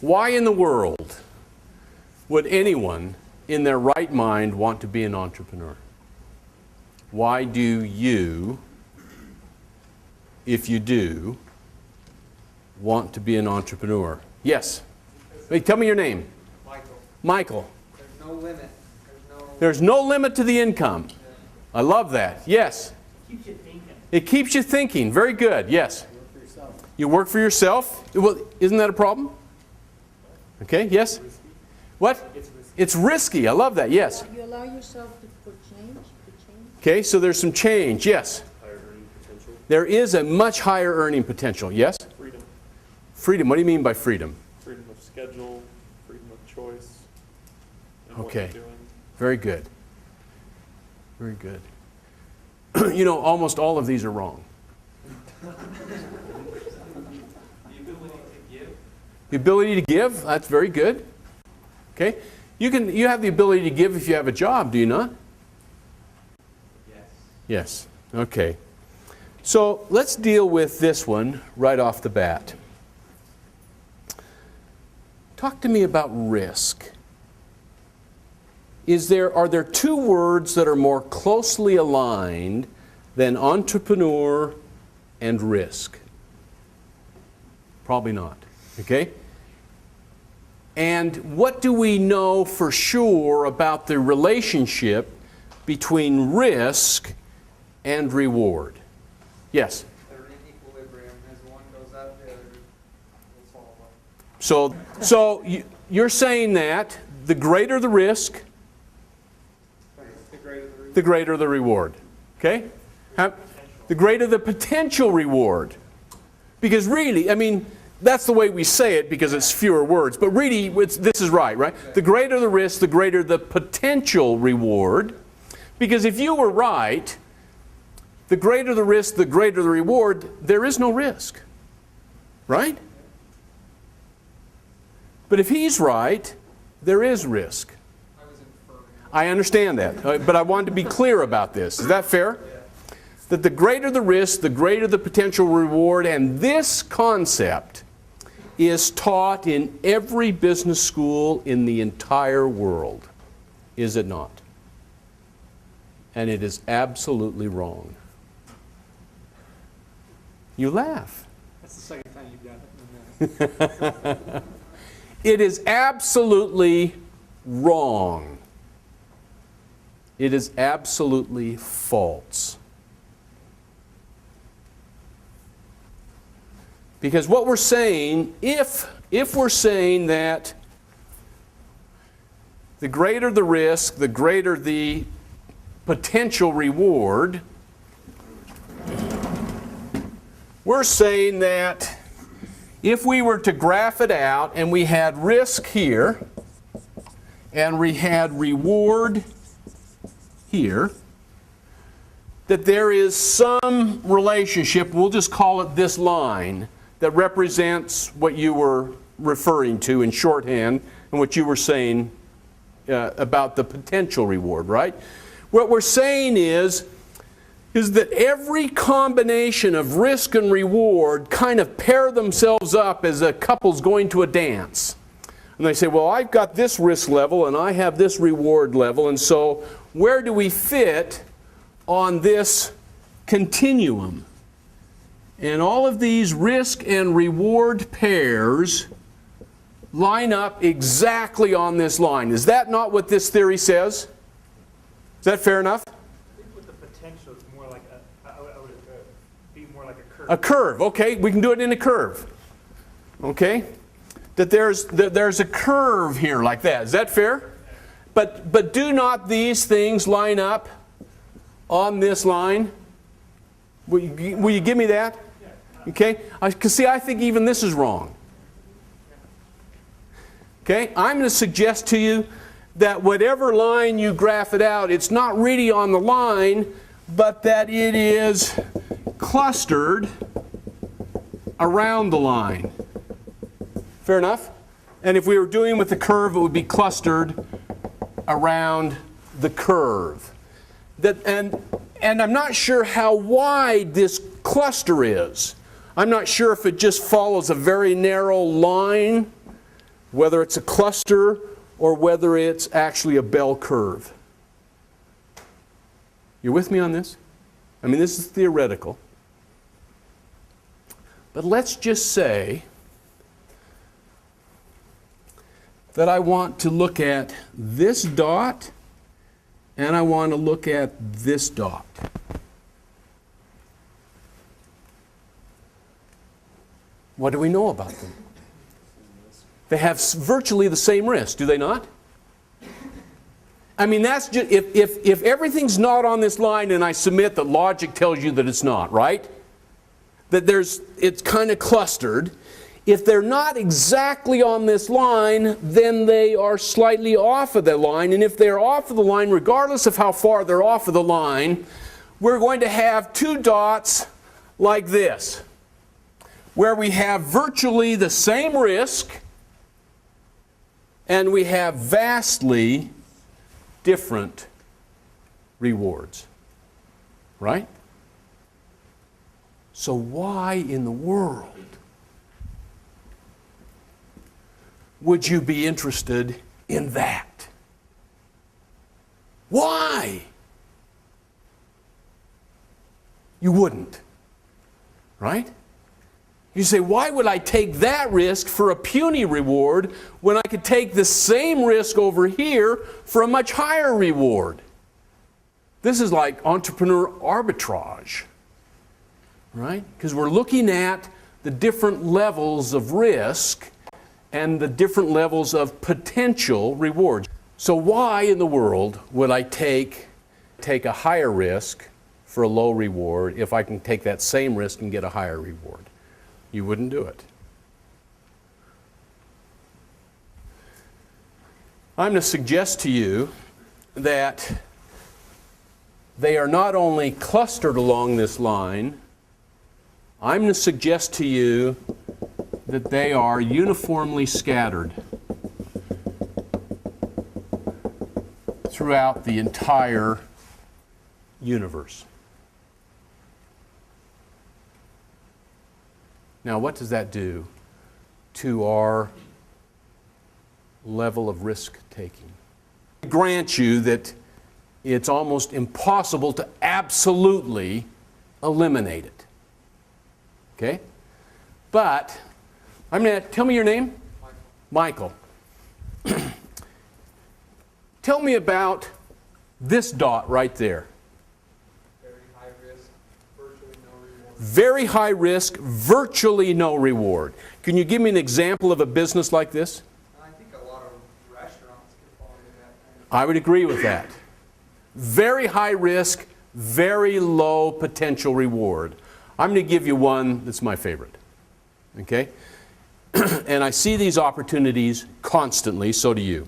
Why in the world would anyone in their right mind want to be an entrepreneur? Why do you, if you do, want to be an entrepreneur? Yes? Wait, tell me your name. Michael. Michael. There's no limit. There's no limit to the income. I love that. Yes? It keeps you thinking. It keeps you thinking. Very good. Yes? You work for yourself? Well, isn't that a problem? Okay, yes? What? It's risky. I love that. Yes? You allow yourself for change? Okay, so there's some change. Yes? Higher earning potential. There is a much higher earning potential. Yes? Freedom. Freedom. What do you mean by freedom? Freedom of schedule, freedom of choice. In Okay. What you're doing. Very good. Very good. You know, almost all of these are wrong. The ability to give, that's very good. Okay? You have the ability to give if you have a job, do you not? Yes. Yes. Okay. So let's deal with this one right off the bat. Talk to me about risk. Are there two words that are more closely aligned than entrepreneur and risk? Probably not. Okay? And what do we know for sure about the relationship between risk and reward? Yes? They're in equilibrium. As one goes up, the other will fall away. So you're saying that the greater the risk, the greater the reward. Okay? The greater the potential reward. Because really, I mean, that's the way we say it because it's fewer words. But really, this is right? The greater the risk, the greater the potential reward. Because if you were right, the greater the risk, the greater the reward, there is no risk. Right? But if he's right, there is risk. I understand that, but I wanted to be clear about this. Is that fair? That the greater the risk, the greater the potential reward, and this concept is taught in every business school in the entire world. Is it not? And it is absolutely wrong. You laugh. That's the second time you've done it. It is absolutely wrong. It is absolutely false. Because what we're saying, if we're saying that the greater the risk, the greater the potential reward, we're saying that if we were to graph it out and we had risk here and we had reward here, that there is some relationship, we'll just call it this line, that represents what you were referring to in shorthand and what you were saying about the potential reward, right? What we're saying is that every combination of risk and reward kind of pair themselves up as a couple's going to a dance. And they say, well, I've got this risk level and I have this reward level, and so where do we fit on this continuum? And all of these risk and reward pairs line up exactly on this line. Is that not what this theory says? Is that fair enough? I think with the potential, it's more like I would be more like a curve. A curve, okay. We can do it in a curve. Okay? That there's a curve here like that. Is that fair? But do not these things line up on this line? Will you give me that? Okay? Because see, I think even this is wrong. Okay? I'm going to suggest to you that whatever line you graph it out, it's not really on the line, but that it is clustered around the line. Fair enough? And if we were doing with the curve, it would be clustered around the curve. And I'm not sure how wide this cluster is. I'm not sure if it just follows a very narrow line whether it's a cluster or whether it's actually a bell curve. You with me on this? I mean, this is theoretical. But let's just say that I want to look at this dot and I want to look at this dot. What do we know about them? They have virtually the same risk, do they not? I mean, that's just, if everything's not on this line, and I submit that logic tells you that it's not, right? That it's kind of clustered. If they're not exactly on this line, then they are slightly off of the line. And if they're off of the line, regardless of how far they're off of the line, we're going to have two dots like this, where we have virtually the same risk and we have vastly different rewards. Right? So why in the world would you be interested in that? Why? You wouldn't. Right? You say, why would I take that risk for a puny reward when I could take the same risk over here for a much higher reward? This is like entrepreneur arbitrage, right? Because we're looking at the different levels of risk and the different levels of potential rewards. So why in the world would I take a higher risk for a low reward if I can take that same risk and get a higher reward? You wouldn't do it. I'm going to suggest to you that they are not only clustered along this line, I'm going to suggest to you that they are uniformly scattered throughout the entire universe. Now, what does that do to our level of risk-taking? I grant you that it's almost impossible to absolutely eliminate it. Okay? But, I'm going to, tell me your name? Michael. Tell me about this dot right there. Very high risk, virtually no reward. Can you give me an example of a business like this? I think a lot of restaurants could fall into that. I would agree with that. Very high risk, very low potential reward. I'm going to give you one that's my favorite. Okay? And I see these opportunities constantly, so do you.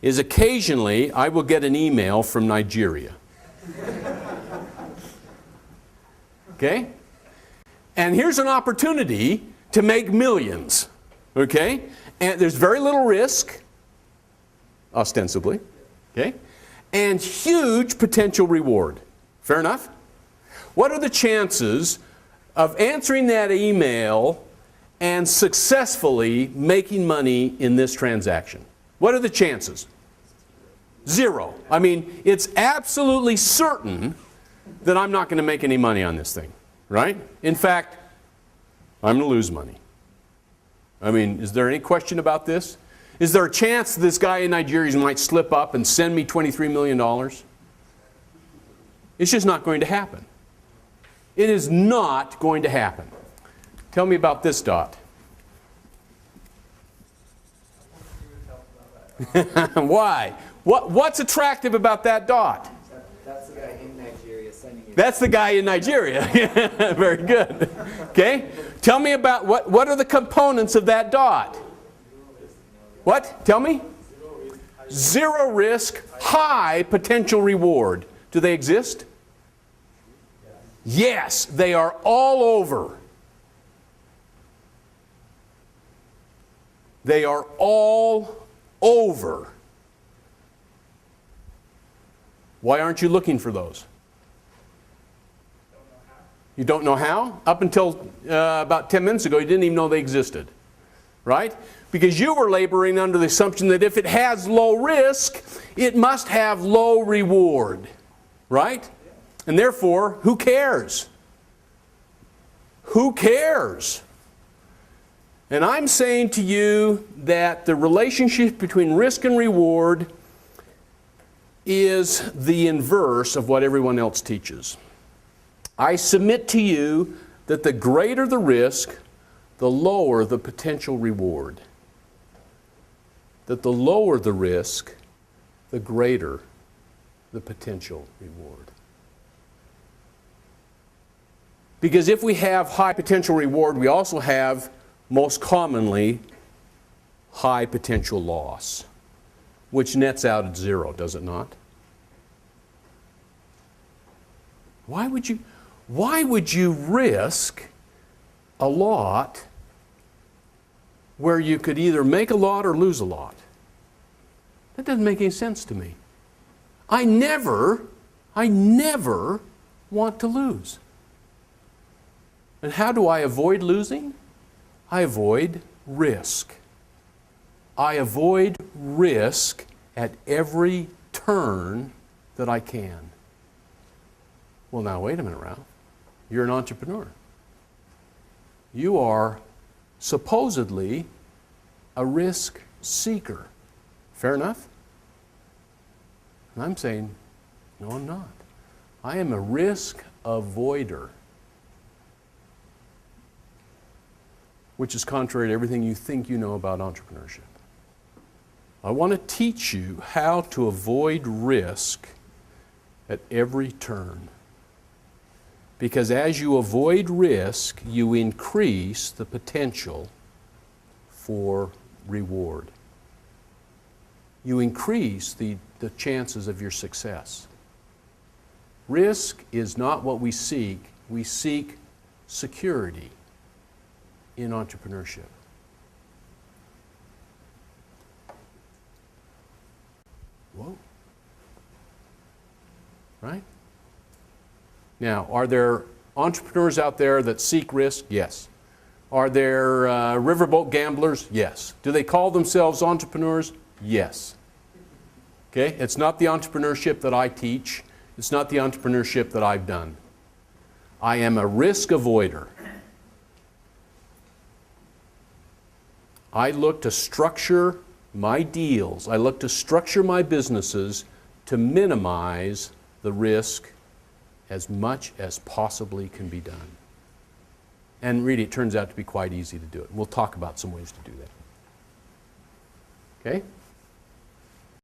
Is occasionally I will get an email from Nigeria. Okay? And here's an opportunity to make millions. Okay? And there's very little risk, ostensibly. Okay? And huge potential reward. Fair enough? What are the chances of answering that email and successfully making money in this transaction? What are the chances? 0. I mean, it's absolutely certain that I'm not going to make any money on this thing, right? In fact, I'm going to lose money. I mean, is there any question about this? Is there a chance this guy in Nigeria might slip up and send me $23 million? It's just not going to happen. It is not going to happen. Tell me about this dot. Why? What's attractive about that dot? That's the guy in Nigeria sending it. That's the guy in Nigeria. Very good. Okay? Tell me about what are the components of that dot? What? Tell me. 0 risk, high potential reward. Do they exist? Yes, they are all over. They are all over. Why aren't you looking for those? You don't know how? Up until about 10 minutes ago, you didn't even know they existed. right? Because you were laboring under the assumption that if it has low risk, it must have low reward, right? And therefore, who cares? Who cares? And I'm saying to you that the relationship between risk and reward is the inverse of what everyone else teaches. I submit to you that the greater the risk, the lower the potential reward. That the lower the risk, the greater the potential reward. Because if we have high potential reward, we also have, most commonly, high potential loss, which nets out at zero, does it not? Why would you risk a lot where you could either make a lot or lose a lot? That doesn't make any sense to me. I never want to lose. And how do I avoid losing? I avoid risk. I avoid risk at every turn that I can. Well, now wait a minute, Ralph. You're an entrepreneur. You are supposedly a risk seeker. Fair enough? And I'm saying, no, I'm not. I am a risk avoider, which is contrary to everything you think you know about entrepreneurship. I want to teach you how to avoid risk at every turn. Because as you avoid risk, you increase the potential for reward. You increase the chances of your success. Risk is not what we seek. We seek security in entrepreneurship. Whoa. Right? Now, are there entrepreneurs out there that seek risk? Yes. Are there riverboat gamblers? Yes. Do they call themselves entrepreneurs? Yes. Okay? It's not the entrepreneurship that I teach. It's not the entrepreneurship that I've done. I am a risk avoider. I look to structure my deals. I look to structure my businesses to minimize the risk as much as possibly can be done. And really, it turns out to be quite easy to do it. We'll talk about some ways to do that. Okay?